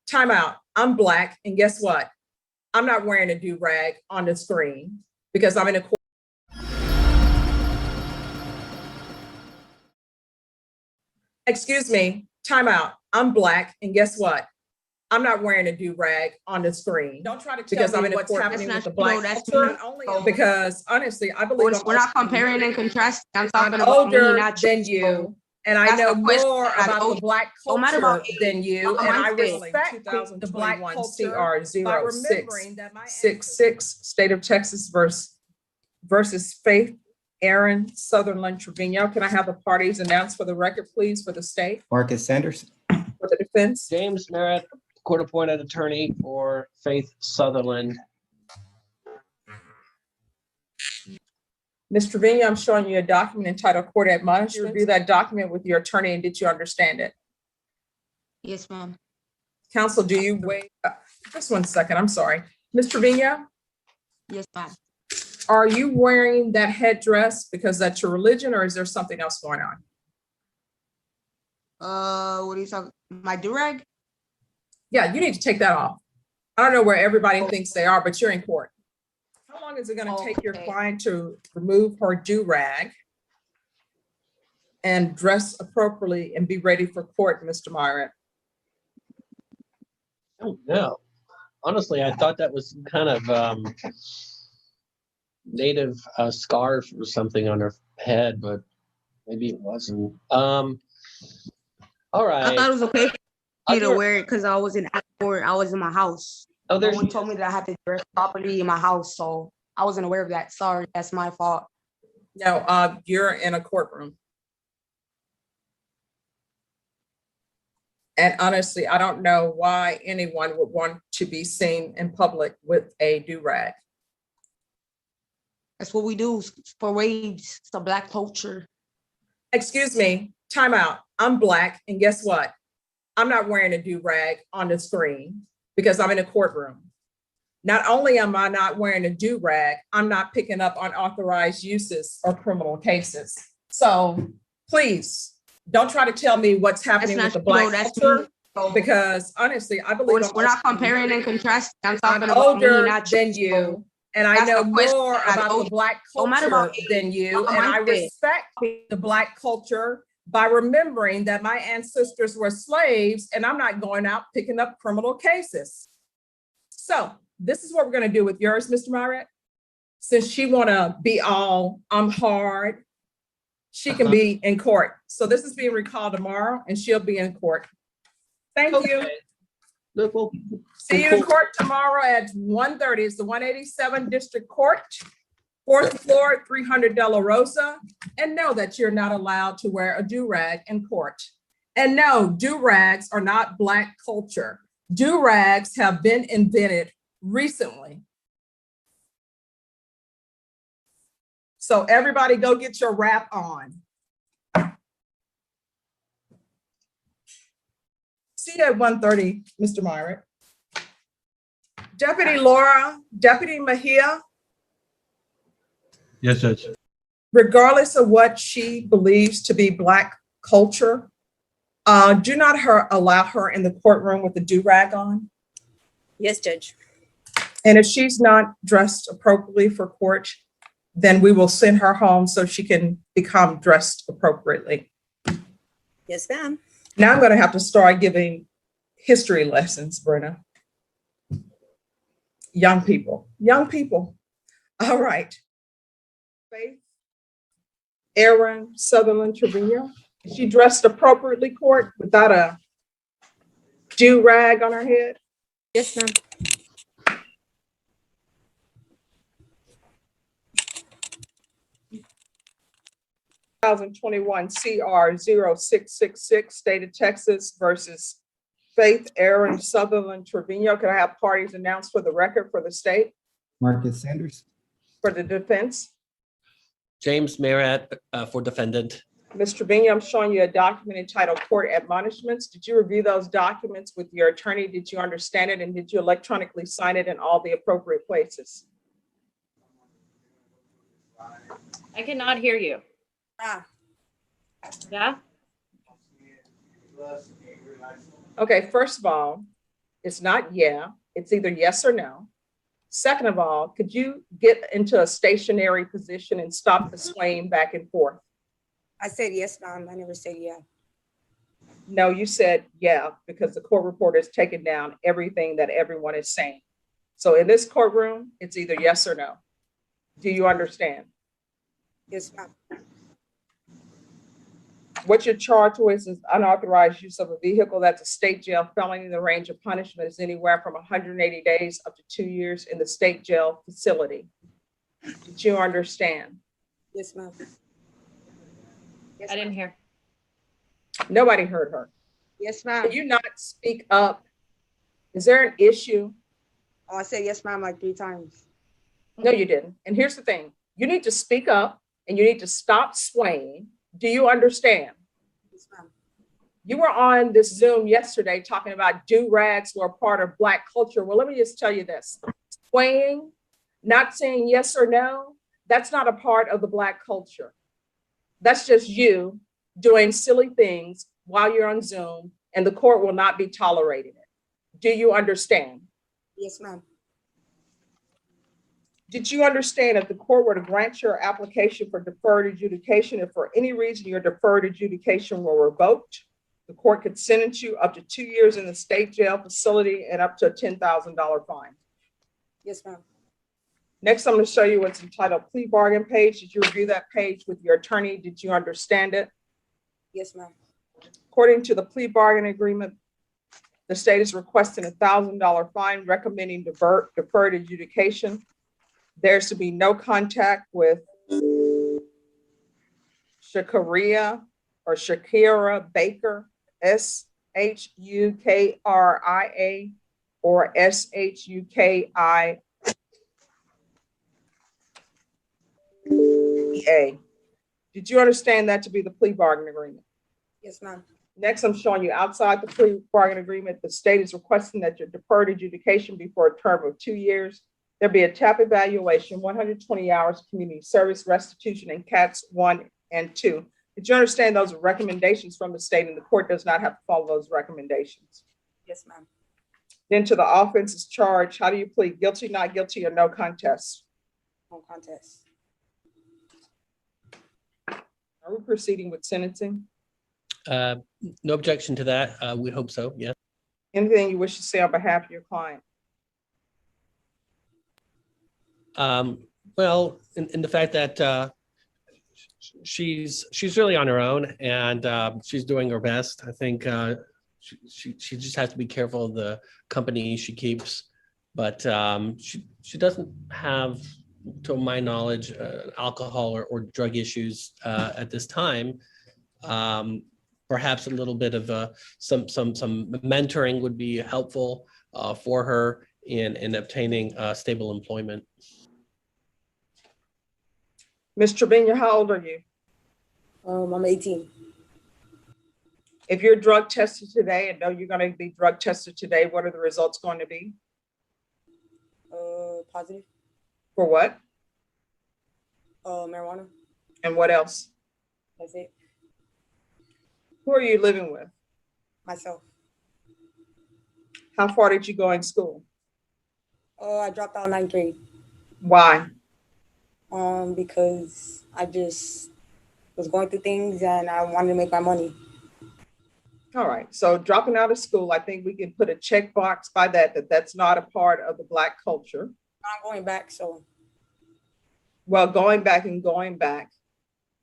time out. I'm Black, and guess what? I'm not wearing a do-rag on the screen because I'm in a court. Excuse me, time out. I'm Black, and guess what? I'm not wearing a do-rag on the screen. Don't try to tell because I'm in what's happening with the Black culture. Not only because honestly, I believe we're not comparing and contrasting. I'm talking about older me, not than you, and I know more about the Black culture than you, and I respect the Black culture CR 0666, State of Texas versus Faith Aaron Sutherland Trevino. Can I have the parties announced for the record, please, for the state? Marcus Sanders. For the defense? James Merritt, court-appointed attorney for Faith Sutherland. Ms. Trevino, I'm showing you a document entitled Court Admonishments. You review that document with your attorney, and did you understand it? Yes, ma'am. Counsel, do you wait? Just 1 second, I'm sorry. Ms. Trevino? Yes, ma'am. Are you wearing that headdress because that's your religion, or is there something else going on? What are you talking? My do-rag? Yeah, you need to take that off. I don't know where everybody thinks they are, but you're in court. How long is it going to take your client to remove her do-rag and dress appropriately and be ready for court, Mr. Myrick? I don't know. Honestly, I thought that was kind of native scarf or something on her head, but maybe it wasn't. All right. I thought it was okay for me to wear it because I was in court. I was in my house. Oh, no one told me that I had to dress properly in my house, so I wasn't aware of that. Sorry, that's my fault. No, you're in a courtroom. And honestly, I don't know why anyone would want to be seen in public with a do-rag. That's what we do, parades, it's a Black culture. Excuse me, time out. I'm Black, and guess what? I'm not wearing a do-rag on the screen because I'm in a courtroom. Not only am I not wearing a do-rag, I'm not picking up unauthorized uses or criminal cases. So please, don't try to tell me what's happening with the Black culture, because honestly, I believe we're not comparing and contrasting. I'm talking about older me, not than you, and I know more about the Black culture than you, and I respect the Black culture by remembering that my ancestors were slaves, and I'm not going out picking up criminal cases. So this is what we're going to do with yours, Mr. Myrick. Since she want to be all, I'm hard, she can be in court. So this is being recalled tomorrow, and she'll be in court. Thank you. Look, we'll see you in court tomorrow at 1:30. It's the 187 District Court, 4th floor, 300 De La Rosa. And know that you're not allowed to wear a do-rag in court. And no, do-rags are not Black culture. Do-rags have been invented recently. So everybody go get your wrap on. See you at 1:30, Mr. Myrick. Deputy Laura, Deputy Mejia. Yes, Judge. Regardless of what she believes to be Black culture, do not allow her in the courtroom with the do-rag on. Yes, Judge. And if she's not dressed appropriately for court, then we will send her home so she can become dressed appropriately. Yes, ma'am. Now I'm going to have to start giving history lessons, Brenna. Young people. All right. Faith Aaron Sutherland Trevino. Is she dressed appropriately, court, without a do-rag on her head? Yes, ma'am. (2021) CR 0666, State of Texas versus Faith Aaron Sutherland Trevino. Can I have parties announced for the record for the state? Marcus Sanders. For the defense? James Merritt for defendant. Ms. Trevino, I'm showing you a document entitled Court Admonishments. Did you review those documents with your attorney? Did you understand it? And did you electronically sign it in all the appropriate places? I cannot hear you. Yeah? Okay, first of all, It's not yeah, it's either yes or no. Second of all, could you get into a stationary position and stop the swaying back and forth? I said yes, ma'am. I never said yeah. No, you said yeah, because the court reporter has taken down everything that everyone is saying. So in this courtroom, it's either yes or no. Do you understand? Yes, ma'am. What you're charged with is unauthorized use of a vehicle. That's a state jail felony. The range of punishment is anywhere from 180 days up to 2 years in the state jail facility. Did you understand? Yes, ma'am. Yes, I didn't ma'am. hear. Nobody heard her. Yes, ma'am. Can you not speak up? Is there an issue? Oh, I said yes, ma'am, like 3 times. No, you didn't. And here's the thing. You need to speak up and you need to stop swaying. Do you understand? Yes, ma'am. You were on this Zoom yesterday talking about do-rags were a part of Black culture. Well, let me just tell you this. Swaying, not saying yes or no, that's not a part of the Black culture. That's just you doing silly things while you're on Zoom, and the court will not be tolerating it. Do you understand? Yes, ma'am. Did you understand if the court were to grant your application for deferred adjudication, if for any reason your deferred adjudication were revoked, the court could sentence you up to 2 years in the state jail facility and up to a $10,000 fine? Yes, ma'am. Next, I'm going to show you what's entitled plea bargain page. Did you review that page with your attorney? Did you understand it? Yes, ma'am. According to the plea bargain agreement, the state is requesting a $1,000 fine, recommending deferred adjudication. There's to be no contact with Shakaria or Shakira Baker, Shukria, or Shukia. Did you understand that to be the plea bargain agreement? Yes, ma'am. Next, I'm showing you outside the plea bargain agreement, the state is requesting that your deferred adjudication be for a term of 2 years. There'll be a TAP evaluation, 120 hours community service, restitution, and CATS 1 and 2. Did you understand those are recommendations from the state and the court does not have to follow those recommendations? Yes, ma'am. Then to the offenses charged, how do you plead? Guilty, not guilty, or no contest? No contest. Are we proceeding with sentencing? No objection to that. We hope so. Yeah. Anything you wish to say on behalf of your client? Well, in the fact that she's really on her own and she's doing her best. I think she just has to be careful of the company she keeps, but she doesn't have, to my knowledge, alcohol or drug issues at this time. Perhaps a little bit of some mentoring would be helpful for her in obtaining stable employment. Ms. Trevino, how old are you? I'm 18. If you're drug tested today and know you're going to be drug tested today, what are the results going to be? Positive. For what? Marijuana. And what else? That's it. Who are you living with? Myself. How far did you go in school? I dropped out 9th grade. Why? Because I just was going through things and I wanted to make my money. All right. So dropping out of school, I think we can put a checkbox by that's not a part of the Black culture. I'm going back, so. Well, going back and going back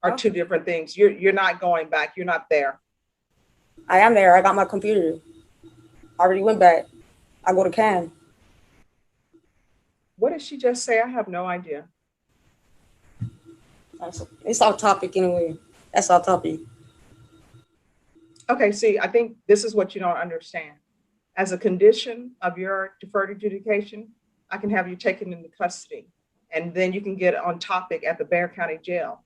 are two different things. You're not going back. You're not there. I am there. I got my computer. I already went back. I go to CAN. What did she just say? I have no idea. It's off topic anyway. That's off topic. Okay, see, I think this is what you don't understand. As a condition of your deferred adjudication, I can have you taken into custody and then you can get on topic at the Bexar County Jail.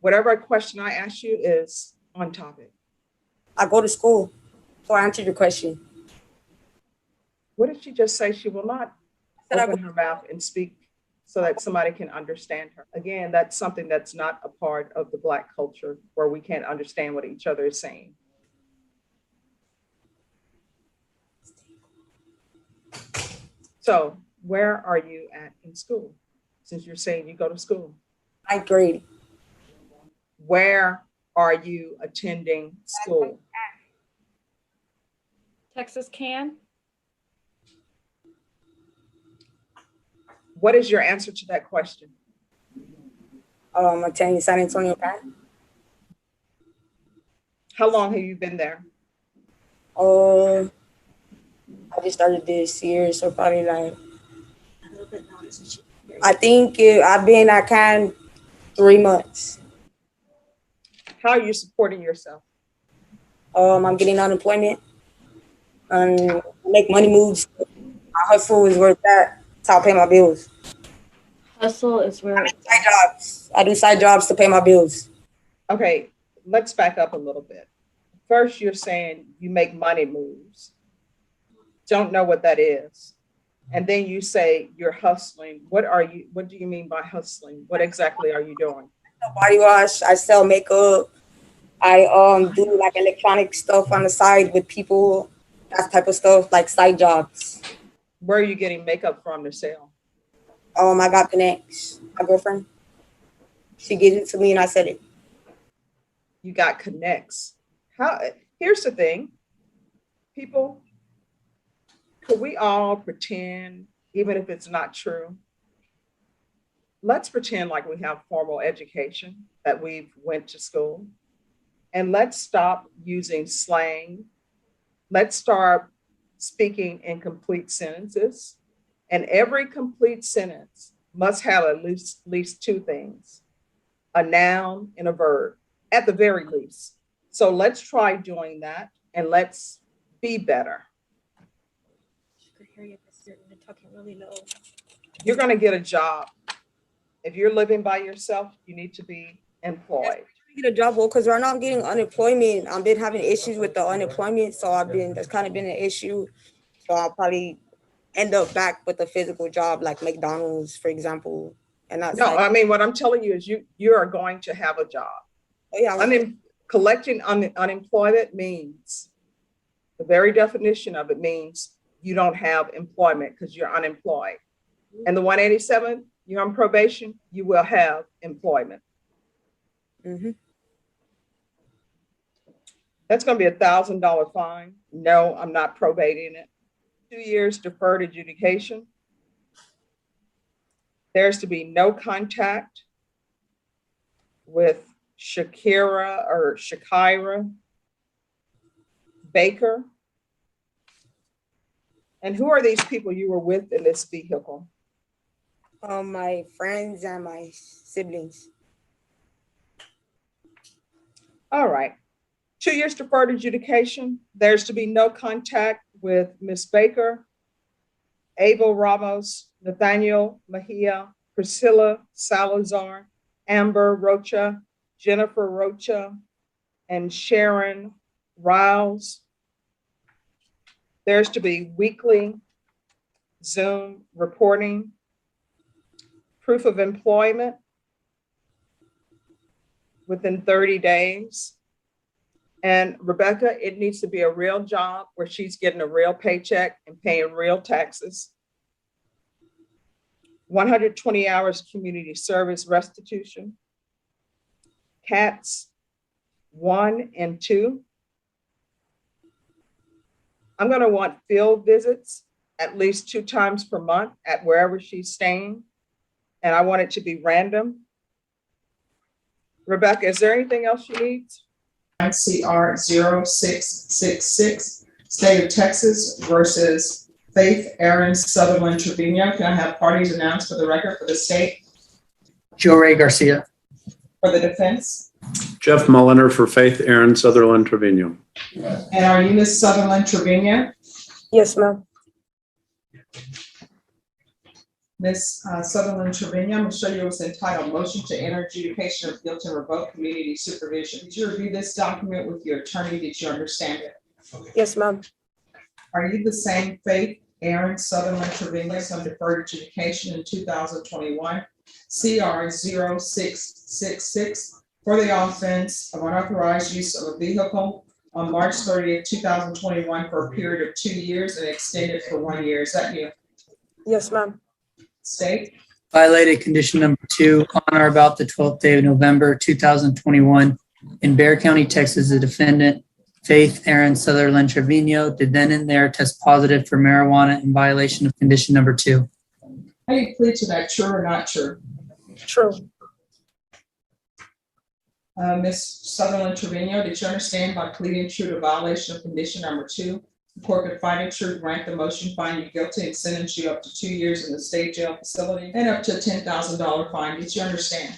Whatever question I ask you is on topic. I go to school, so I answered your question. What did she just say? She will not open her mouth and speak so that somebody can understand her. Again, that's something that's not a part of the Black culture where we can't understand what each other is saying. So where are you at in school? Since you're saying you go to school, 9th grade. where are you attending school? Texas can? What is your answer to that question? Attending San Antonio Pan. How long have you been there? I just started this year, so probably like, I think I've been at Can 3 months. How are you supporting yourself? I'm getting unemployment and make money moves. My hustle is worth that. That's how I pay my bills. Hustle is where Side jobs. I do side jobs to pay my bills. Okay, let's back up a little bit. First, you're saying you make money moves. Don't know what that is. And then you say you're hustling. What do you mean by hustling? What exactly are you doing? Body wash. I sell makeup. I do like electronic stuff on the side with people. That type of stuff, like side jobs. Where are you getting makeup from to sell? I got connects. My girlfriend. She gives it to me and I said it. You got connects. Here's the thing. People, could we all pretend, even if it's not true? Let's pretend like we have formal education, that we've went to school. And let's stop using slang. Let's start speaking in complete sentences. And every complete sentence must have at least 2 things, a noun and a verb, at the very least. So let's try doing that and let's be better. You're going to get a job. If you're living by yourself, you need to be employed. Get a job, well, because right now I'm getting unemployment. I've been having issues with the unemployment, so that's kind of been an issue. So I'll probably end up back with a physical job like McDonald's, for example. And that's No, I mean, what I'm telling you is you are going to have a job. Oh, yeah. Collecting unemployment means, the very definition of it means you don't have employment because you're unemployed. And the 187, you're on probation, you will have employment. Mm-hmm. That's going to be $1,000 fine. No, I'm not probating it. 2 years deferred adjudication. There's to be no contact with Shakira Baker. And who are these people you were with in this vehicle? My friends and my siblings. All right. 2 years deferred adjudication. There's to be no contact with Miss Baker, Abel Ramos, Nathaniel Mejia, Priscilla Salazar, Amber Rocha, Jennifer Rocha, and Sharon Riles. There's to be weekly Zoom reporting, proof of employment within 30 days. And Rebecca, it needs to be a real job where she's getting a real paycheck and paying real taxes. 120 hours community service restitution. Cats 1 and 2. I'm going to want field visits at least 2 times per month at wherever she's staying. And I want it to be random. Rebecca, is there anything else she needs? CR 0666, State of Texas versus Faith Aaron Sutherland Trevino. Can I have parties announced for the record for the state? Joe Ray Garcia. For the defense? Jeff Mulliner for Faith Aaron Sutherland Trevino. And are you Ms. Sutherland Trevino? Yes, ma'am. Ms. Sutherland Trevino, I'm going to show you what's entitled Motion to Enter Adjudication of Guilt and Revoke Community Supervision. Did you review this document with your attorney? Did you understand it? Yes, ma'am. Are you the same Faith Aaron Sutherland Trevino on deferred adjudication in 2021, CR 0666, for the offense of unauthorized use of a vehicle on March 30th, 2021 for a period of 2 years and extended for 1 year? Is that you? Yes, ma'am. State. Violated condition number 2 on or about the 12th day of November 2021 in Bexar County, Texas. The defendant, Faith Aaron Sutherland Trevino, did then and there test positive for marijuana in violation of condition number 2. How do you plead to that, true or not true? True. Ms. Sutherland Trevino, did you understand by pleading true to violation of condition number 2, the court could find it true, grant the motion, find you guilty, and sentence you up to 2 years in the state jail facility and up to a $10,000 fine? Did you understand?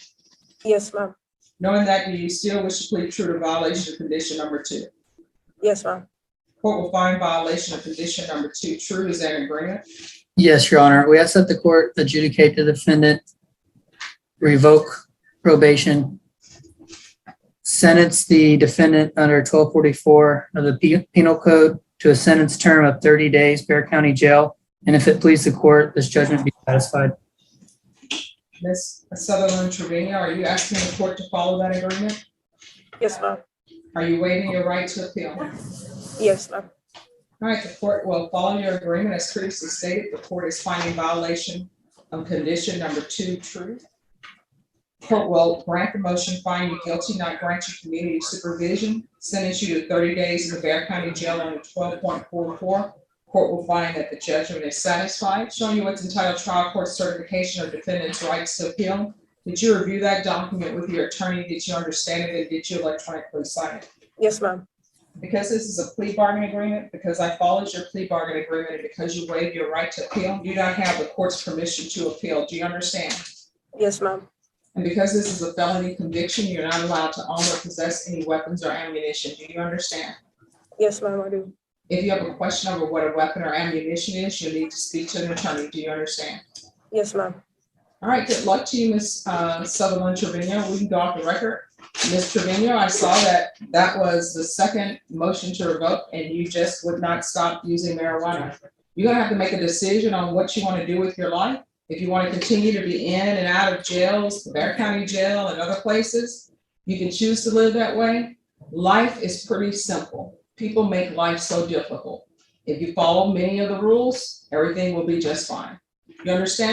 Yes, ma'am. Knowing that, do you still wish to plead true to violation of condition number 2? Yes, ma'am. Court will find violation of condition number 2 true. Is that an agreement? Yes, Your Honor. We ask that the court adjudicate the defendant, revoke probation, sentence the defendant under 1244 of the Penal Code to a sentence term of 30 days, Bexar County Jail. And if it please the court, this judgment be satisfied. Ms. Sutherland Trevino, are you asking the court to follow that agreement? Yes, ma'am. Are you waiving your right to appeal? Yes, ma'am. All right, the court will follow your agreement. As previously stated, the court is finding violation of condition number 2 true. Court will grant the motion, find you guilty, not grant you community supervision, sentence you to 30 days in the Bexar County Jail under 12.44. Court will find that the judgment is satisfied, showing you what's entitled trial court certification of defendant's rights to appeal. Did you review that document with your attorney? Did you understand it, and did you electronically sign it? Yes, ma'am. Because this is a plea bargain agreement, because I followed your plea bargain agreement, and because you waived your right to appeal, you don't have the court's permission to appeal. Do you understand? Yes, ma'am. And because this is a felony conviction, you're not allowed to own or possess any weapons or ammunition. Do you understand? Yes, ma'am, I do. If you have a question over what a weapon or ammunition is, you'll need to speak to an attorney. Do you understand? Yes, ma'am. All right, good luck to you, Ms. Sutherland Trevino. We can go off the record. Ms. Trevino, I saw that was the second motion to revoke, and you just would not stop using marijuana. You're gonna have to make a decision on what you want to do with your life. If you want to continue to be in and out of jails, the Bexar County Jail and other places, you can choose to live that way. Life is pretty simple. People make life so difficult. If you follow many of the rules, everything will be just fine. You understand?